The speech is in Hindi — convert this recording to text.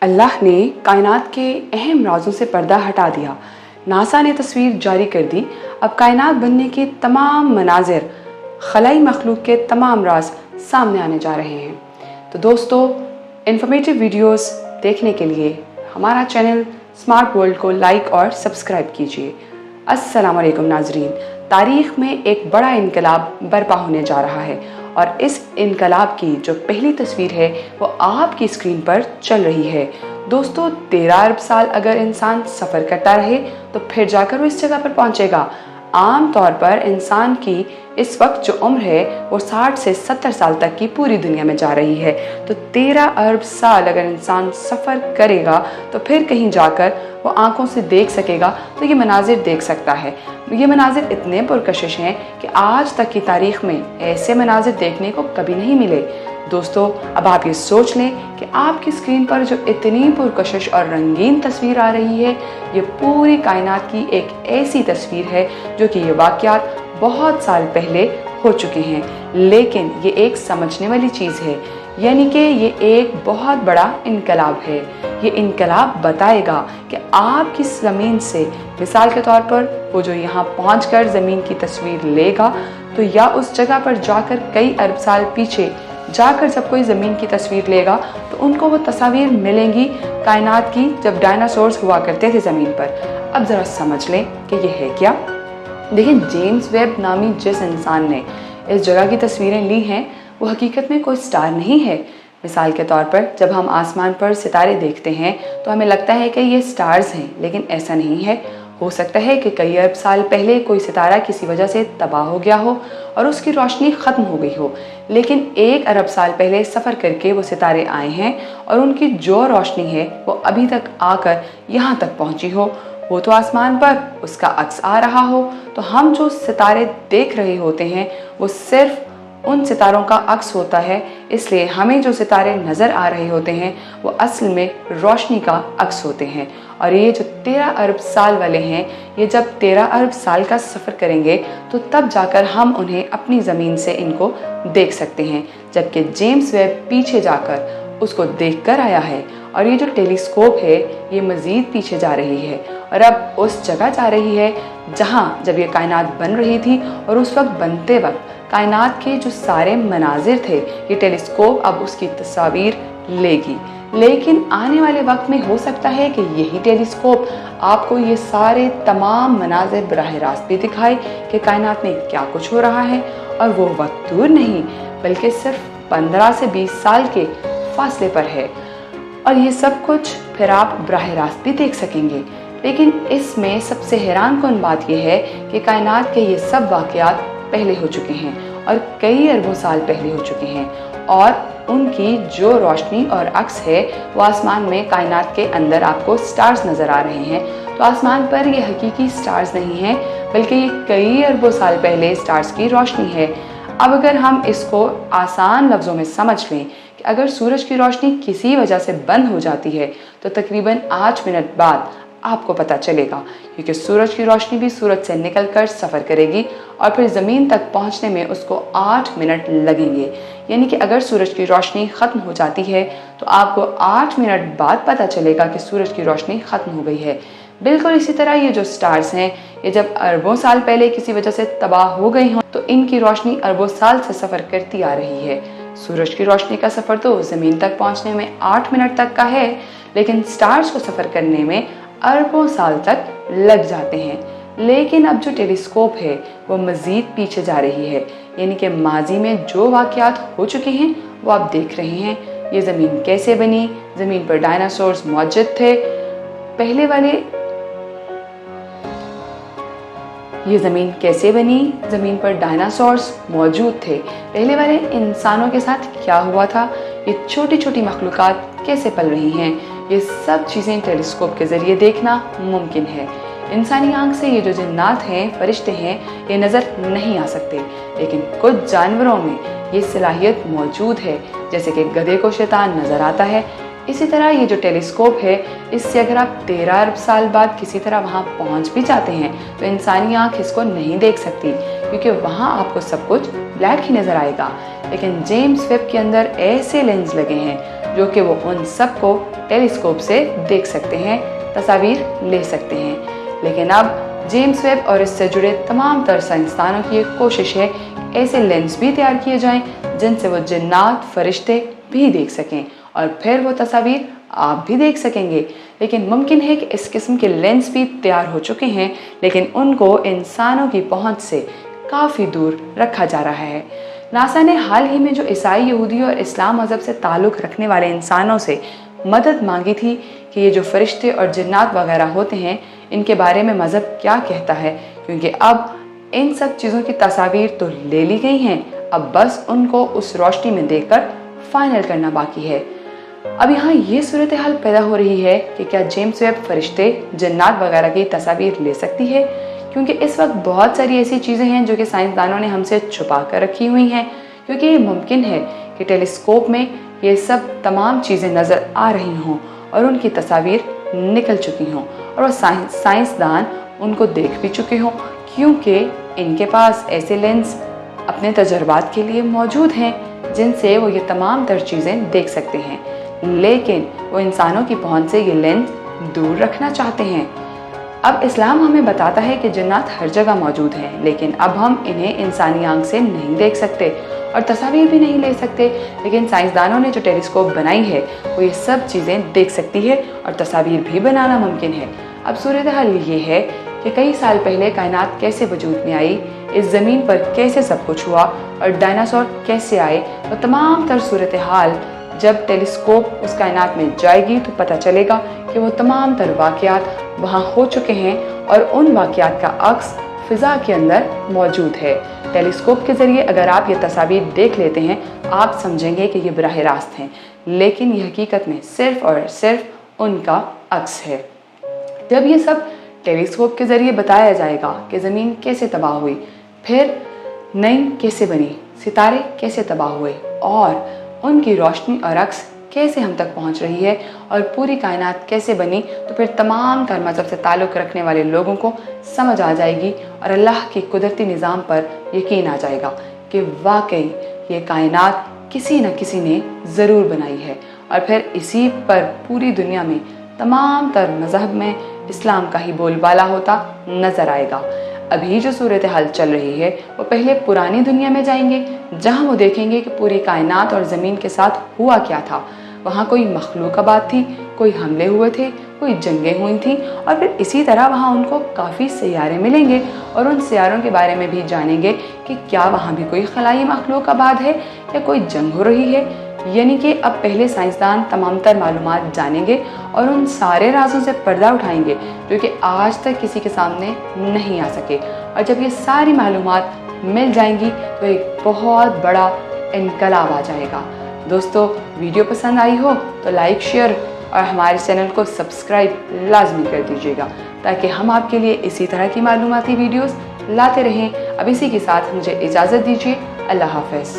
अल्लाह ने कायनात के अहम राजों से पर्दा हटा दिया। नासा ने तस्वीर जारी कर दी। अब कायनात बनने के तमाम मनाजिर, खलाई मखलूक के तमाम राज सामने आने जा रहे हैं। तो दोस्तों, इन्फॉर्मेटिव वीडियोस देखने के लिए हमारा चैनल स्मार्ट वर्ल्ड को लाइक और सब्सक्राइब कीजिए। अस्सलाम वालेकुम नाजरीन, तारीख़ में एक बड़ा इनकलाब बर्पा होने जा रहा है और इस इनकलाब की जो पहली तस्वीर है वो आपकी स्क्रीन पर चल रही है। दोस्तों, 13 अरब साल अगर इंसान सफ़र करता रहे तो फिर जाकर वो इस जगह पर पहुंचेगा। आम तौर पर इंसान की इस वक्त जो उम्र है वो 60 से 70 साल तक की पूरी दुनिया में जा रही है। तो 13 अरब साल अगर इंसान सफ़र करेगा तो फिर कहीं जाकर वो आंखों से देख सकेगा, तो ये मनाजिर देख सकता है। ये मनाजिर इतने पुरकशिश हैं कि आज तक की तारीख़ में ऐसे मनाजिर देखने को कभी नहीं मिले। दोस्तों, अब आप ये सोच लें कि आपकी स्क्रीन पर जो इतनी पुरकशिश और रंगीन तस्वीर आ रही है, ये पूरी कायनात की एक ऐसी तस्वीर है जो कि ये वाक़यात बहुत साल पहले हो चुके हैं। लेकिन ये एक समझने वाली चीज़ है, यानी कि ये एक बहुत बड़ा इनकलाब है। ये इनकलाब बताएगा कि आपकी ज़मीन से, मिसाल के तौर पर वो जो यहाँ पहुँचकर ज़मीन की तस्वीर लेगा, तो या उस जगह पर जाकर कई अरब साल पीछे जाकर जब कोई ज़मीन की तस्वीर लेगा तो उनको वो तस्वीर मिलेंगी कायनात की, जब डायनासोर्स हुआ करते थे ज़मीन पर। अब ज़रा समझ लें कि ये है क्या। देखिए, जेम्स वेब नामी जिस इंसान ने इस जगह की तस्वीरें ली हैं वो हकीकत में कोई स्टार नहीं है। मिसाल के तौर पर जब हम आसमान पर सितारे देखते हैं तो हमें लगता है कि ये स्टार्स हैं, लेकिन ऐसा नहीं है। हो सकता है कि कई अरब साल पहले कोई सितारा किसी वजह से तबाह हो गया हो और उसकी रोशनी ख़त्म हो गई हो, लेकिन 1 अरब साल पहले सफ़र करके वो सितारे आए हैं और उनकी जो रोशनी है वो अभी तक आकर यहाँ तक पहुँची हो। वो तो आसमान पर उसका अक्स आ रहा हो, तो हम जो सितारे देख रहे होते हैं वो सिर्फ उन सितारों का अक्स होता है। इसलिए हमें जो सितारे नज़र आ रहे होते हैं वो असल में रोशनी का अक्स होते हैं। और ये जो 13 अरब साल वाले हैं, ये जब 13 अरब साल का सफ़र करेंगे तो तब जाकर हम उन्हें अपनी ज़मीन से इनको देख सकते हैं, जबकि जेम्स वेब पीछे जाकर उसको देख कर आया है। और ये जो टेलीस्कोप है ये मज़ीद पीछे जा रही है और अब उस जगह जा रही है जहाँ जब ये कायनात बन रही थी और उस वक्त बनते वक्त कायनात के जो सारे मनाजिर थे, ये टेलीस्कोप अब उसकी तस्वीर लेगी। लेकिन आने वाले वक्त में हो सकता है कि यही टेलीस्कोप आपको ये सारे तमाम मनाजिर बराह रास्त भी दिखाए कि कायनात में क्या कुछ हो रहा है। और वो वक्त दूर नहीं बल्कि सिर्फ 15 से 20 साल के फासले पर है और ये सब कुछ फिर आप बराह रास्त भी देख सकेंगे। लेकिन इसमें सबसे हैरान कुन बात यह है कि कायनात के ये सब वाक़यात पहले हो चुके हैं और कई अरबों साल पहले हो चुके हैं, और उनकी जो रोशनी और अक्स है वो आसमान में कायनात के अंदर आपको स्टार्स नज़र आ रहे हैं। तो आसमान पर ये हकीकी स्टार्स नहीं हैं, बल्कि ये कई अरबों साल पहले स्टार्स की रोशनी है। अब अगर हम इसको आसान लफ्ज़ों में समझ लें कि अगर सूरज की रोशनी किसी वजह से बंद हो जाती है तो तकरीबन 8 मिनट बाद आपको पता चलेगा, क्योंकि सूरज की रोशनी भी सूरज से निकलकर सफ़र करेगी और फिर ज़मीन तक पहुंचने में उसको 8 मिनट लगेंगे। यानी कि अगर सूरज की रोशनी ख़त्म हो जाती है तो आपको 8 मिनट बाद पता चलेगा कि सूरज की रोशनी ख़त्म हो गई है। बिल्कुल इसी तरह ये जो स्टार्स हैं, ये जब अरबों साल पहले किसी वजह से तबाह हो गई हों तो इनकी रोशनी अरबों साल से सफ़र करती आ रही है। सूरज की रोशनी का सफ़र तो ज़मीन तक पहुंचने में 8 मिनट तक का है, लेकिन स्टार्स को सफ़र करने में अरबों साल तक लग जाते हैं। लेकिन अब जो टेलीस्कोप है वो मज़ीद पीछे जा रही है, यानी कि माजी में जो वाक़यात हो चुके हैं वो आप देख रहे हैं। ये ज़मीन कैसे बनी, ज़मीन पर डायनासोर्स मौजूद थे पहले वाले, ये ज़मीन कैसे बनी, ज़मीन पर डायनासोर्स मौजूद थे पहले वाले इंसानों के साथ क्या हुआ था, ये छोटी छोटी मखलूक़ात कैसे पल रही हैं, ये सब चीज़ें टेलीस्कोप के ज़रिए देखना मुमकिन है। इंसानी आँख से ये जो जिन्नात हैं, फरिश्ते हैं, ये नज़र नहीं आ सकते, लेकिन कुछ जानवरों में ये सलाहियत मौजूद है। जैसे कि गधे को शैतान नज़र आता है, इसी तरह ये जो टेलीस्कोप है, इससे अगर आप 13 अरब साल बाद किसी तरह वहाँ पहुँच भी जाते हैं तो इंसानी आँख इसको नहीं देख सकती, क्योंकि वहाँ आपको सब कुछ ब्लैक ही नज़र आएगा। लेकिन जेम्स वेब के अंदर ऐसे लेंस लगे हैं जो कि वो उन सब को टेलीस्कोप से देख सकते हैं, तस्वीर ले सकते हैं। लेकिन अब जेम्स वेब और इससे जुड़े तमाम तर साइंसदानों की एक कोशिश है कि ऐसे लेंस भी तैयार किए जाएं जिनसे वो जिन्नात, फरिश्ते भी देख सकें और फिर वो तस्वीर आप भी देख सकेंगे। लेकिन मुमकिन है कि इस किस्म के लेंस भी तैयार हो चुके हैं, लेकिन उनको इंसानों की पहुंच से काफ़ी दूर रखा जा रहा है। नासा ने हाल ही में जो ईसाई, यहूदी और इस्लाम मज़हब से ताल्लुक़ रखने वाले इंसानों से मदद मांगी थी कि ये जो फरिश्ते और जिन्नात वगैरह होते हैं इनके बारे में मज़हब क्या कहता है, क्योंकि अब इन सब चीज़ों की तस्वीर तो ले ली गई हैं, अब बस उनको उस रोशनी में देखकर फाइनल करना बाकी है। अब यहाँ ये सूरत हाल पैदा हो रही है कि क्या जेम्स वेब फरिश्ते, जिन्नात वगैरह की तस्वीर ले सकती है, क्योंकि इस वक्त बहुत सारी ऐसी चीज़ें हैं जो कि साइंसदानों ने हमसे छुपा कर रखी हुई हैं, क्योंकि ये मुमकिन है कि टेलीस्कोप में ये सब तमाम चीज़ें नज़र आ रही हों और उनकी तस्वीर निकल चुकी हों और वो साइंसदान उनको देख भी चुके हों, क्योंकि इनके पास ऐसे लेंस अपने तजर्बात के लिए मौजूद हैं जिनसे वो ये तमाम तर चीज़ें देख सकते हैं। लेकिन वो इंसानों की पहुंच से ये लेंस दूर रखना चाहते हैं। अब इस्लाम हमें बताता है कि जिन्नात हर जगह मौजूद हैं, लेकिन अब हम इन्हें इंसानी आंख से नहीं देख सकते और तस्वीर भी नहीं ले सकते। लेकिन साइंसदानों ने जो टेलीस्कोप बनाई है वो ये सब चीज़ें देख सकती है और तस्वीर भी बनाना मुमकिन है। अब सूरत हाल ये है कि कई साल पहले कायनात कैसे वजूद में आई, इस ज़मीन पर कैसे सब कुछ हुआ और डायनासोर कैसे आए, वो तमाम तर सूरत हाल जब टेलीस्कोप उस कायनात में जाएगी तो पता चलेगा कि वो तमाम तर वाक़यात वहाँ हो चुके हैं और उन वाक़यात का अक्स फ़िज़ा के अंदर मौजूद है। टेलीस्कोप के ज़रिए अगर आप ये तस्वीर देख लेते हैं आप समझेंगे कि ये बराह रास्त हैं, लेकिन ये हकीकत में सिर्फ़ और सिर्फ उनका अक्स है। जब ये सब टेलीस्कोप के ज़रिए बताया जाएगा कि ज़मीन कैसे तबाह हुई, फिर नई कैसे बनी, सितारे कैसे तबाह हुए और उनकी रोशनी और अक्स कैसे हम तक पहुंच रही है और पूरी कायनात कैसे बनी, तो फिर तमाम तर मज़हब से ताल्लुक़ रखने वाले लोगों को समझ आ जाएगी और अल्लाह की कुदरती निज़ाम पर यकीन आ जाएगा कि वाकई ये कायनात किसी न किसी ने ज़रूर बनाई है। और फिर इसी पर पूरी दुनिया में तमाम तर मज़हब में इस्लाम का ही बोलबाला होता नज़र आएगा। अभी जो सूरत हाल चल रही है वो पहले पुरानी दुनिया में जाएंगे जहां वो देखेंगे कि पूरी कायनात और ज़मीन के साथ हुआ क्या था। वहाँ कोई मखलूक़ाबात थी, कोई हमले हुए थे, कोई जंगें हुई थी और फिर इसी तरह वहाँ उनको काफ़ी सियारे मिलेंगे और उन सियारों के बारे में भी जानेंगे कि क्या वहाँ भी कोई खलाई मखलूक़ाबात है या कोई जंग हो रही है। यानी कि अब पहले साइंसदान तमाम तर मालूमात जानेंगे और उन सारे राजों से पर्दा उठाएंगे जो कि आज तक किसी के सामने नहीं आ सके। और जब ये सारी मालूमात मिल जाएंगी तो एक बहुत बड़ा इनकलाब आ जाएगा। दोस्तों, वीडियो पसंद आई हो तो लाइक, शेयर और हमारे चैनल को सब्सक्राइब लाजमी कर दीजिएगा ताकि हम आपके लिए इसी तरह की मालूमाती वीडियोस लाते रहें। अब इसी के साथ मुझे इजाज़त दीजिए। अल्लाह हाफ़िज़।